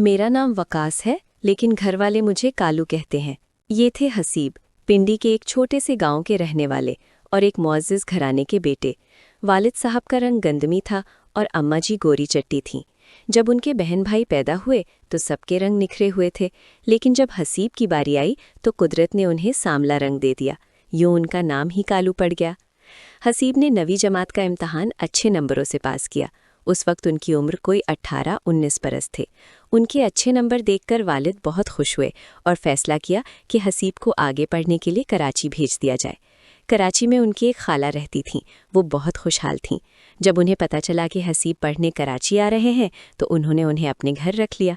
मेरा नाम वकास है, लेकिन घर वाले मुझे कालू कहते हैं। ये थे हसीब, पिंडी के एक छोटे से गांव के रहने वाले और एक मुअज़्ज़िज़ घराने के बेटे। वालिद साहब का रंग गंदमी था और अम्मा जी गोरी चट्टी थीं। जब उनके बहन भाई पैदा हुए तो सबके रंग निखरे हुए थे, लेकिन जब हसीब की बारी आई तो कुदरत ने उन्हें सांवला रंग दे दिया। यूं उनका नाम ही कालू पड़ गया। हसीब ने 9वीं जमात का इम्तहान अच्छे नंबरों से पास किया। उस वक्त उनकी उम्र कोई 18-19 बरस थे। उनके अच्छे नंबर देखकर वालिद बहुत खुश हुए और फैसला किया कि हसीब को आगे पढ़ने के लिए कराची भेज दिया जाए। कराची में उनकी एक खाला रहती थीं, वो बहुत खुशहाल थीं। जब उन्हें पता चला कि हसीब पढ़ने कराची आ रहे हैं तो उन्होंने उन्हें अपने घर रख लिया।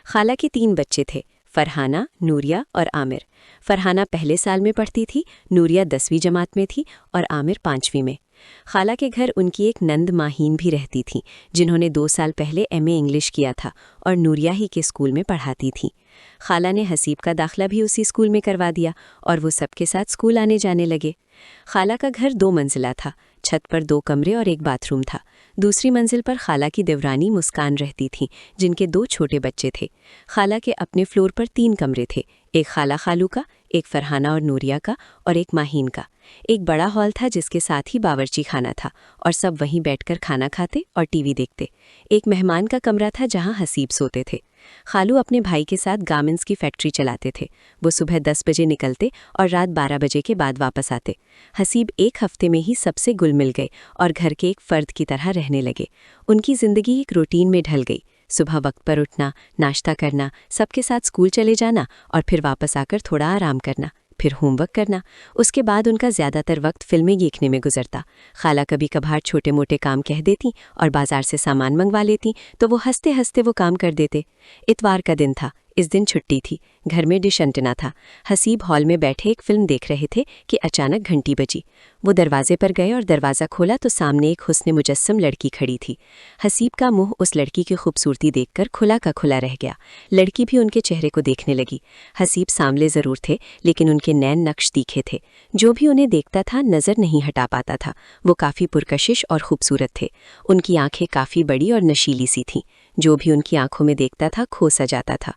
खाला के 3 बच्चे थे, फरहाना, नूरिया और आमिर। फरहाना पहले साल में पढ़ती थी, नूरिया 10वीं जमात में थी और आमिर 5वीं में। खाला के घर उनकी एक नंद माहीन भी रहती थी, जिन्होंने 2 साल पहले MA इंग्लिश किया था और नूरिया ही के स्कूल में पढ़ाती थी। खाला ने हसीब का दाखिला भी उसी स्कूल में करवा दिया और वो सबके साथ स्कूल आने जाने लगे। खाला का घर 2 मंजिला था, छत पर 2 कमरे और एक बाथरूम था। दूसरी मंजिल पर खाला की देवरानी मुस्कान रहती थीं, जिनके 2 छोटे बच्चे थे। खाला के अपने फ्लोर पर 3 कमरे थे, एक खाला खालू का, एक फरहाना और नूरिया का और एक माहीन का। एक बड़ा हॉल था जिसके साथ ही बावर्ची खाना था और सब वहीं बैठकर खाना खाते और टीवी देखते। एक मेहमान का कमरा था जहां हसीब सोते थे। खालू अपने भाई के साथ गारमेंट्स की फैक्ट्री चलाते थे। वो सुबह 10 बजे निकलते और रात 12 बजे के बाद वापस आते। हसीब एक हफ्ते में ही सबसे घुल मिल गए और घर के एक फ़र्द की तरह रहने लगे। उनकी ज़िंदगी एक रूटीन में ढल गई। सुबह वक्त पर उठना, नाश्ता करना, सबके साथ स्कूल चले जाना और फिर वापस आकर थोड़ा आराम करना, फिर होमवर्क करना। उसके बाद उनका ज़्यादातर वक्त फिल्में देखने में गुजरता। खाला कभी कभार छोटे मोटे काम कह देती और बाजार से सामान मंगवा लेती तो वो हंसते हंसते वो काम कर देते। इतवार का दिन था, इस दिन छुट्टी थी, घर में डिश एंटीना था। हसीब हॉल में बैठे एक फिल्म देख रहे थे कि अचानक घंटी बजी। वो दरवाजे पर गए और दरवाज़ा खोला तो सामने एक हुस्ने मुजस्सम लड़की खड़ी थी। हसीब का मुंह उस लड़की की खूबसूरती देखकर खुला का खुला रह गया। लड़की भी उनके चेहरे को देखने लगी। हसीब सांवले ज़रूर थे, लेकिन उनके नैन नक्श तीखे थे। जो भी उन्हें देखता था नज़र नहीं हटा पाता था। वो काफ़ी पुरकशिश और खूबसूरत थे। उनकी आंखें काफ़ी बड़ी और नशीली सी थीं। जो भी उनकी आंखों में देखता था खो सा जाता था।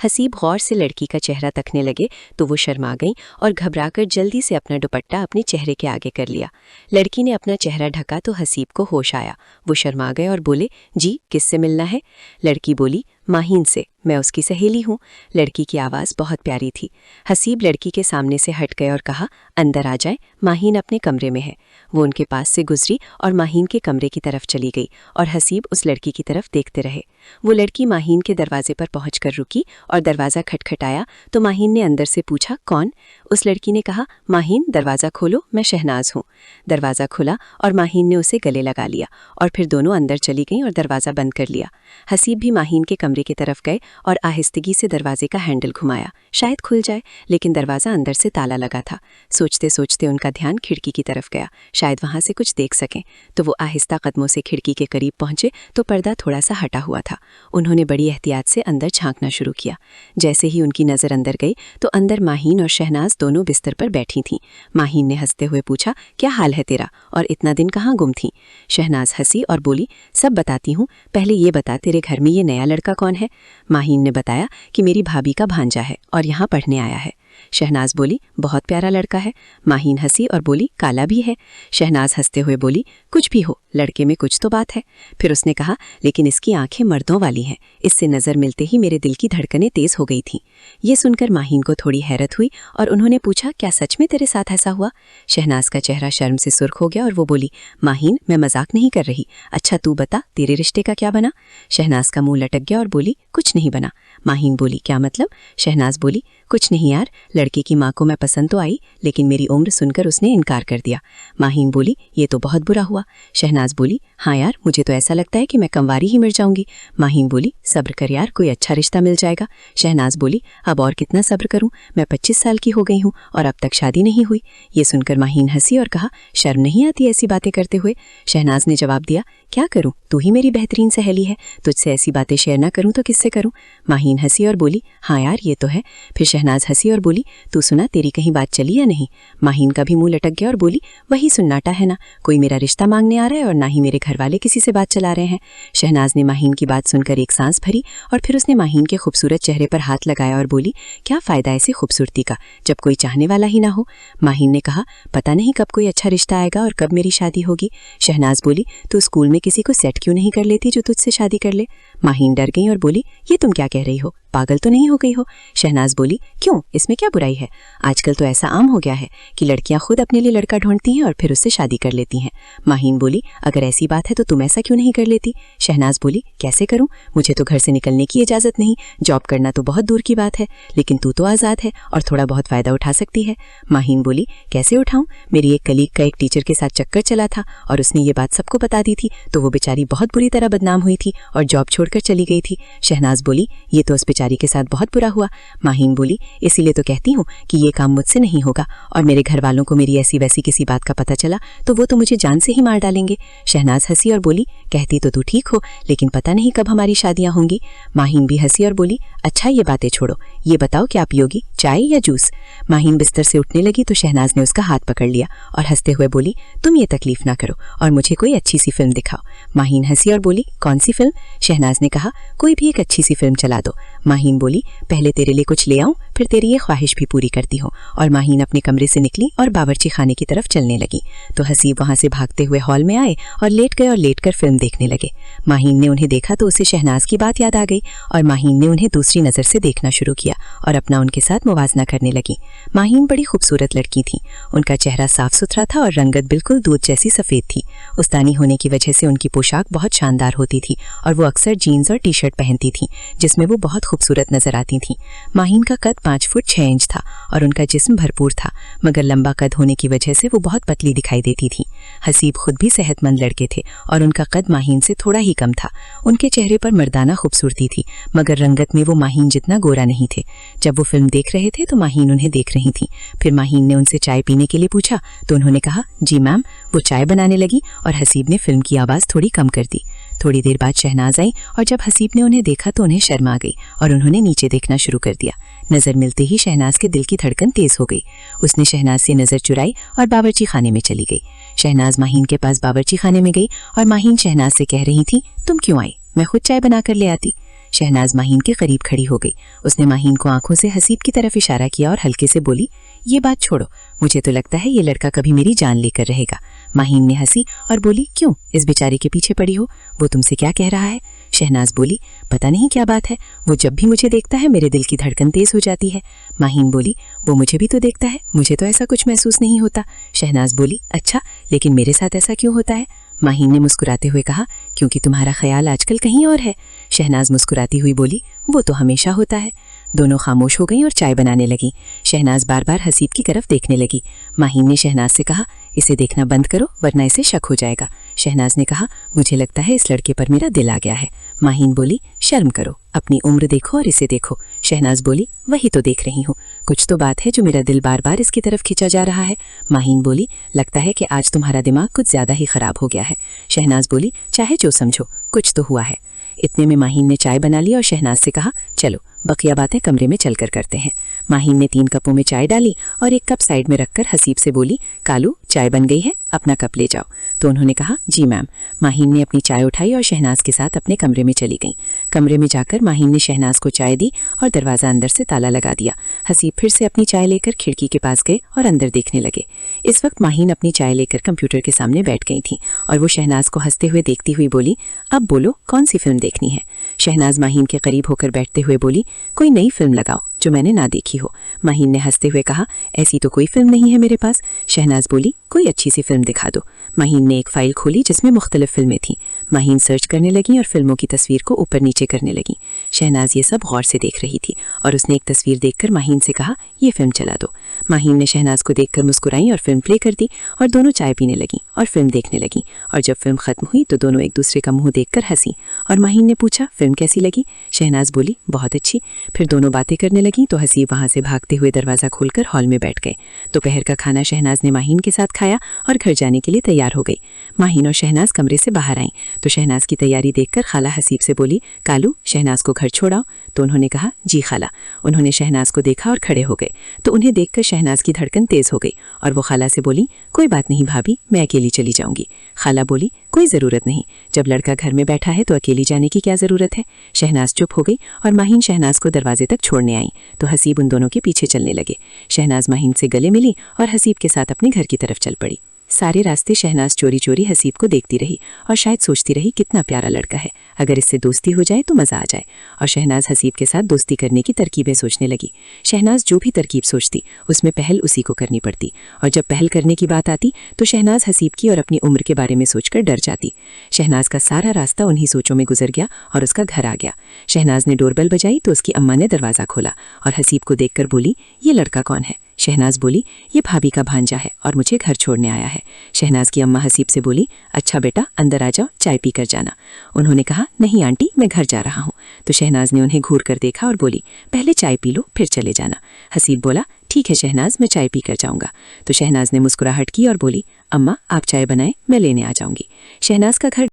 हसीब गौर से लड़की का चेहरा तकने लगे तो वो शर्मा गईं और घबराकर जल्दी से अपना दुपट्टा अपने चेहरे के आगे कर लिया। लड़की ने अपना चेहरा ढका तो हसीब को होश आया। वो शर्मा गए और बोले, जी किससे मिलना है? लड़की बोली, माहीन से, मैं उसकी सहेली हूँ। लड़की की आवाज़ बहुत प्यारी थी। हसीब लड़की के सामने से हट गए और कहा, अंदर आ जाए, माहीन अपने कमरे में है। वो उनके पास से गुजरी और माहीन के कमरे की तरफ चली गई और हसीब उस लड़की की तरफ देखते रहे। वो लड़की माहीन के दरवाजे पर पहुंचकर रुकी और दरवाज़ा खटखटाया तो माहीन ने अंदर से पूछा, कौन? उस लड़की ने कहा, माहीन दरवाज़ा खोलो, मैं शहनाज हूँ। दरवाज़ा खुला और माहीन ने उसे गले लगा लिया और फिर दोनों अंदर चली गईं और दरवाज़ा बंद कर लिया। हसीब भी माहीन के कमरे की तरफ गए और आहिस्तगी से दरवाजे का हैंडल घुमाया, शायद खुल जाए, लेकिन दरवाज़ा अंदर से ताला लगा था। सोचते सोचते उनका ध्यान खिड़की की तरफ गया, शायद वहाँ से कुछ देख सकें। तो वो आहिस्ता कदमों से खिड़की के करीब पहुँचे तो पर्दा थोड़ा सा हटा हुआ था। उन्होंने बड़ी एहतियात से अंदर झांकना शुरू किया। जैसे ही उनकी नज़र अंदर गई तो अंदर माहीन और शहनाज दोनों बिस्तर पर बैठी थीं। माहीन ने हंसते हुए पूछा, क्या हाल है तेरा और इतना दिन कहाँ गुम थी? शहनाज हंसी और बोली, सब बताती हूँ, पहले ये बता तेरे घर में ये नया लड़का कौन है? माहीन ने बताया कि मेरी भाभी का भांजा है और यहाँ पढ़ने आया है। शहनाज बोली, बहुत प्यारा लड़का है। माहीन हंसी और बोली, काला भी है। शहनाज हंसते हुए बोली, कुछ भी हो, लड़के में कुछ तो बात है। फिर उसने कहा, लेकिन इसकी आंखें मर्दों वाली हैं। इससे नज़र मिलते ही मेरे दिल की धड़कनें तेज़ हो गई थीं। ये सुनकर माहीन को थोड़ी हैरत हुई और उन्होंने पूछा, क्या सच में तेरे साथ ऐसा हुआ? शहनाज का चेहरा शर्म से सुर्ख हो गया और वो बोली, माहीन मैं मजाक नहीं कर रही। अच्छा तू बता, तेरे रिश्ते का क्या बना? शहनाज का मुंह लटक गया और बोली, कुछ नहीं बना। माहीन बोली, क्या मतलब? शहनाज बोली, कुछ नहीं यार, लड़के की माँ को मैं पसंद तो आई, लेकिन मेरी उम्र सुनकर उसने इनकार कर दिया। माहीन बोली, ये तो बहुत बुरा हुआ। शहनाज बोली, हाँ यार, मुझे तो ऐसा लगता है कि मैं कंवारी ही मर जाऊंगी। माहीन बोली, सब्र कर यार, कोई अच्छा रिश्ता मिल जाएगा। शहनाज बोली, अब और कितना सब्र करूं, मैं 25 साल की हो गई हूँ और अब तक शादी नहीं हुई। ये सुनकर माहीन हंसी और कहा, शर्म नहीं आती ऐसी बातें करते हुए? शहनाज ने जवाब दिया, क्या करूं, तू ही मेरी बेहतरीन सहेली है, तुझसे ऐसी बातें शेयर ना करूं तो किससे करूं? माहीन हंसी और बोली, हाँ यार ये तो है। फिर शहनाज हंसी और बोली, तू सुना, तेरी कहीं बात चली या नहीं? माहीन का भी मुंह लटक गया और बोली, वही सुन्नाटा है ना, कोई मेरा रिश्ता मांगने आ रहा है और ना ही मेरे घर घरवाले किसी से बात चला रहे हैं। शहनाज ने माहीन की बात सुनकर एक सांस भरी और फिर उसने माहीन के खूबसूरत चेहरे पर हाथ लगाया और बोली, क्या फ़ायदा ऐसी खूबसूरती का जब कोई चाहने वाला ही ना हो। माहीन ने कहा, पता नहीं कब कोई अच्छा रिश्ता आएगा और कब मेरी शादी होगी। शहनाज बोली, तो स्कूल में किसी को सेट क्यों नहीं कर लेती जो तुझसे शादी कर ले। माहीन डर गई और बोली, ये तुम क्या कह रही हो, पागल तो नहीं हो गई हो। शहनाज बोली, क्यों, इसमें क्या बुराई है। आजकल तो ऐसा आम हो गया है कि लड़कियां खुद अपने लिए लड़का ढूंढती हैं और फिर उससे शादी कर लेती हैं। माहीन बोली, अगर ऐसी बात है तो तुम ऐसा क्यों नहीं कर लेती। शहनाज बोली, कैसे करूं, मुझे तो घर से निकलने की इजाज़त नहीं, जॉब करना तो बहुत दूर की बात है, लेकिन तू तो आज़ाद है और थोड़ा बहुत फ़ायदा उठा सकती है। माहीन बोली, कैसे उठाऊं, मेरी एक कलीग का एक टीचर के साथ चक्कर चला था और उसने ये बात सबको बता दी थी, तो वो बेचारी बहुत बुरी तरह बदनाम हुई थी और जॉब छोड़कर चली गई थी। शहनाज बोली, ये तो उस बेचारी के साथ बहुत बुरा हुआ। माहीन बोली, इसीलिए तो कहती हूँ कि ये काम मुझसे नहीं होगा, और मेरे घर वालों को मेरी ऐसी वैसी किसी बात का पता चला तो वो तो मुझे जान से ही मार डालेंगे। शहनाज हंसी और बोली, कहती तो तू ठीक हो, लेकिन पता नहीं कब हमारी शादियां होंगी। माहीन भी हंसी और बोली, अच्छा ये बातें छोड़ो, ये बताओ क्या पियोगी, चाय या जूस। माहीन बिस्तर से उठने लगी तो शहनाज ने उसका हाथ पकड़ लिया और हंसते हुए बोली, तुम ये तकलीफ ना करो और मुझे कोई अच्छी सी फिल्म दिखाओ। माहीन हंसी और बोली, कौन सी फिल्म। शहनाज ने कहा, कोई भी एक अच्छी सी फिल्म चला दो। माहीन बोली, पहले तेरे लिए कुछ ले आऊं, फिर तेरी ये ख्वाहिश भी पूरी करती हूँ। और माहीन अपने कमरे से निकली और बावर्ची खाने की तरफ चलने लगी तो हसीब वहां से भागते हुए हॉल में आए और लेट गए और लेटकर फिल्म देखने लगे। माहीन ने उन्हें देखा तो उसे शहनाज की बात याद आ गई और माहीन ने उन्हें दूसरी नज़र से देखना शुरू किया और अपना उनके साथ मुवाजना करने लगी। माहीन बड़ी खूबसूरत लड़की थी, उनका चेहरा साफ सुथरा था और रंगत बिल्कुल दूध जैसी सफ़ेद थी। उस्तानी होने की वजह से उनकी पोशाक बहुत शानदार होती थी और वो अक्सर जीन्स और टी शर्ट पहनती थी जिसमें वो बहुत खूबसूरत नजर आती थी। माहीन का कद 5 फुट 6 इंच था और उनका जिस्म भरपूर था, मगर लंबा कद होने की वजह से वो बहुत पतली दिखाई देती थी। हसीब खुद भी सेहतमंद लड़के थे और उनका कद माहीन से थोड़ा ही कम था। उनके चेहरे पर मर्दाना खूबसूरती थी, मगर रंगत में वो माहीन जितना गोरा नहीं थे। जब वो फिल्म देख रहे थे तो माहीन उन्हें देख रही थी। फिर माहीन ने उनसे चाय पीने के लिए पूछा तो उन्होंने कहा, जी मैम। वो चाय बनाने लगी और हसीब ने फिल्म की आवाज़ थोड़ी कम कर दी। थोड़ी देर बाद शहनाज आई और जब हसीब ने उन्हें देखा तो उन्हें शर्म आ गई और उन्होंने नीचे देखना शुरू कर दिया। नज़र मिलते ही शहनाज के दिल की धड़कन तेज हो गई। उसने शहनाज से नज़र चुराई और बावर्ची खाने में चली गई। शहनाज माहीन के पास बावर्ची खाने में गई और माहीन शहनाज से कह रही थी, तुम क्यों आई, मैं खुद चाय बना कर ले आती। शहनाज माहीन के करीब खड़ी हो गई। उसने माहीन को आंखों से हसीब की तरफ इशारा किया और हल्के से बोली, ये बात छोड़ो, मुझे तो लगता है ये लड़का कभी मेरी जान लेकर रहेगा। माहीन ने हंसी और बोली, क्यों, इस बेचारे के पीछे पड़ी हो, वो तुमसे क्या कह रहा है। शहनाज बोली, पता नहीं क्या बात है, वो जब भी मुझे देखता है मेरे दिल की धड़कन तेज हो जाती है। माहीन बोली, वो मुझे भी तो देखता है, मुझे तो ऐसा कुछ महसूस नहीं होता। शहनाज बोली, अच्छा, लेकिन मेरे साथ ऐसा क्यों होता है। माहीन ने मुस्कुराते हुए कहा, क्योंकि तुम्हारा ख्याल आजकल कहीं और है। शहनाज मुस्कुराती हुई बोली, वो तो हमेशा होता है। दोनों खामोश हो गईं और चाय बनाने लगी। शहनाज बार बार हसीब की तरफ देखने लगी। माहीन ने शहनाज से कहा, इसे देखना बंद करो वरना इसे शक हो जाएगा। शहनाज ने कहा, मुझे लगता है इस लड़के पर मेरा दिल आ गया है। माहीन बोली, शर्म करो, अपनी उम्र देखो और इसे देखो। शहनाज बोली, वही तो देख रही हूँ, कुछ तो बात है जो मेरा दिल बार बार इसकी तरफ खिंचा जा रहा है। माहीन बोली, लगता है कि आज तुम्हारा दिमाग कुछ ज्यादा ही खराब हो गया है। शहनाज बोली, चाहे जो समझो, कुछ तो हुआ है। इतने में माहीन ने चाय बना ली और शहनाज से कहा, चलो बकिया बातें कमरे में चलकर करते हैं। माहीन ने 3 कपों में चाय डाली और एक कप साइड में रखकर हसीब से बोली, कालू, चाय बन गई है, अपना कप ले जाओ। तो उन्होंने कहा, जी मैम। माहीन ने अपनी चाय उठाई और शहनाज के साथ अपने कमरे में चली गई। कमरे में जाकर माहीन ने शहनाज को चाय दी और दरवाज़ा अंदर से ताला लगा दिया। हसीब फिर से अपनी चाय लेकर खिड़की के पास गए और अंदर देखने लगे। इस वक्त माहीन अपनी चाय लेकर कंप्यूटर के सामने बैठ गई थी और वो शहनाज को हंसते हुए देखती हुई बोली, अब बोलो कौन सी फिल्म देखनी है। शहनाज माहीन के करीब होकर बैठते हुए बोली, कोई नई फिल्म लगाओ जो मैंने ना देखी हो। माहीन ने हंसते हुए कहा, ऐसी तो कोई फिल्म नहीं है मेरे पास। शहनाज बोली, कोई अच्छी सी फिल्म दिखा दो। माहीन ने एक फाइल खोली जिसमें मुख्तलिफ फिल्में थीं। माहीन सर्च करने लगी और फिल्मों की तस्वीर को ऊपर नीचे करने लगी। शहनाज ये सब गौर से देख रही थी और उसने एक तस्वीर देखकर माहीन से कहा, ये फिल्म चला दो। माहीन ने शहनाज को देखकर मुस्कुराई और फिल्म प्ले कर दी और दोनों चाय पीने लगी और फिल्म देखने लगी। और जब फिल्म खत्म हुई तो दोनों एक दूसरे का मुंह देखकर हंसी और माहीन ने पूछा, फिल्म कैसी लगी। शहनाज बोली, बहुत अच्छी। फिर दोनों बातें करने लगी तो हसीब वहां से भागते हुए दरवाज़ा खोलकर हॉल में बैठ गए। दोपहर का खाना शहनाज ने माहीन के साथ खाया और घर जाने के लिए तैयार हो गई। माहीन और शहनाज कमरे से बाहर आईं तो शहनाज की तैयारी देखकर खाला हसीब से बोली, कालू, शहनाज को घर छोड़ाओ। तो उन्होंने कहा, जी खाला। उन्होंने शहनाज को देखा और खड़े हो गए तो उन्हें देखकर शहनाज की धड़कन तेज हो गई और वो खाला से बोली, कोई बात नहीं भाभी, मैं अकेली चली जाऊंगी। खाला बोली, कोई ज़रूरत नहीं, जब लड़का घर में बैठा है तो अकेली जाने की क्या ज़रूरत है। शहनाज चुप हो गई और माहीन शहनाज को दरवाजे तक छोड़ने आई तो हसीब उन दोनों के पीछे चलने लगे। शहनाज माहीन से गले मिली और हसीब के साथ अपने घर की तरफ चल पड़ी। सारे रास्ते शहनाज चोरी चोरी हसीब को देखती रही और शायद सोचती रही कितना प्यारा लड़का है, अगर इससे दोस्ती हो जाए तो मज़ा आ जाए। और शहनाज हसीब के साथ दोस्ती करने की तरकीबें सोचने लगी। शहनाज जो भी तरकीब सोचती उसमें पहल उसी को करनी पड़ती, और जब पहल करने की बात आती तो शहनाज हसीब की और अपनी उम्र के बारे में सोचकर डर जाती। शहनाज का सारा रास्ता उन्हीं सोचों में गुजर गया और उसका घर आ गया। शहनाज ने डोरबेल बजाई तो उसकी अम्मा ने दरवाज़ा खोला और हसीब को देखकर बोली, ये लड़का कौन है। शहनाज बोली, ये भाभी का भांजा है और मुझे घर छोड़ने आया है। शहनाज की अम्मा हसीब से बोली, अच्छा बेटा अंदर आ जाओ, चाय पी कर जाना। उन्होंने कहा, नहीं आंटी, मैं घर जा रहा हूँ। तो शहनाज ने उन्हें घूर कर देखा और बोली, पहले चाय पी लो फिर चले जाना। हसीब बोला, ठीक है शहनाज, मैं चाय पी कर जाऊँगा। तो शहनाज ने मुस्कुराहट की और बोली, अम्मा आप चाय बनाएं, मैं लेने आ जाऊँगी। शहनाज का घर